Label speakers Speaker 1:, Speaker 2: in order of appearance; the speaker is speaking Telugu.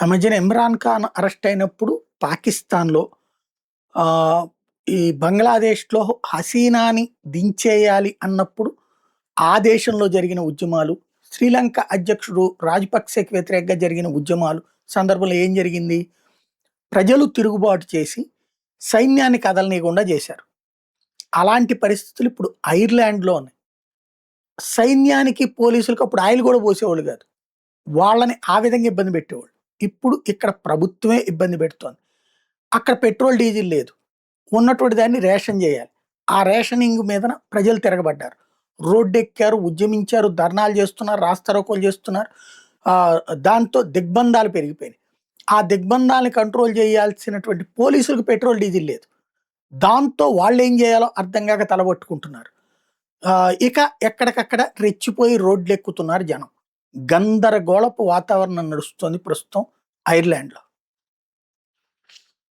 Speaker 1: ఆ మధ్యన ఇమ్రాన్ ఖాన్ అరెస్ట్ అయినప్పుడు పాకిస్తాన్‌లో ఆహ్, ఈ బంగ్లాదేశ్‌లో హసీనాని దించేయాలి అన్నప్పుడు ఆ దేశంలో జరిగిన ఉద్యమాలు, శ్రీలంక అధ్యక్షుడు రాజపక్సేకి వ్యతిరేకంగా జరిగిన ఉద్యమాలు సందర్భంలో ఏం జరిగింది? ప్రజలు తిరుగుబాటు చేసి సైన్యాన్ని కదలనీయకుండా చేశారు. అలాంటి పరిస్థితులు ఇప్పుడు ఐర్లాండ్‌లో ఉన్నాయి. సైన్యానికి, పోలీసులకి అప్పుడు ఆయిల్ గూడా పోసేవాళ్ళు గాదు. వాళ్ళని ఆ విధంగా ఇబ్బంది పెట్టేవాళ్ళు. ఇప్పుడు ఇక్కడ ప్రభుత్వమే ఇబ్బంది పెడుతోంది. అక్కడ పెట్రోల్, డీజిల్ లేదు. ఉన్నటువంటి దాన్ని రేషన్ జేయాలి. ఆ రేషనింగ్ మీదన ప్రజలు తిరగబడ్డారు. రోడ్డెక్కారు, ఉద్యమించారు, ధర్నాలు చేస్తున్నారు, రాస్తారోకోలు చేస్తున్నారు. దాంతో దిగ్బంధాలు పెరిగిపోయినాయి. ఆ దిగ్బంధాలను కంట్రోల్ చేయాల్సినటువంటి పోలీసులకు పెట్రోల్, డీజిల్ లేదు. దాంతో వాళ్ళేం జేయాలో అర్థం గాక తలబట్టుకుంటున్నారు. ఇక ఎక్కడికక్కడ రెచ్చిపోయి రోడ్లెక్కుతున్నారు జనం. గందరగోళపు వాతావరణం నడుస్తోంది ప్రస్తుతం ఐర్లాండ్‌లో.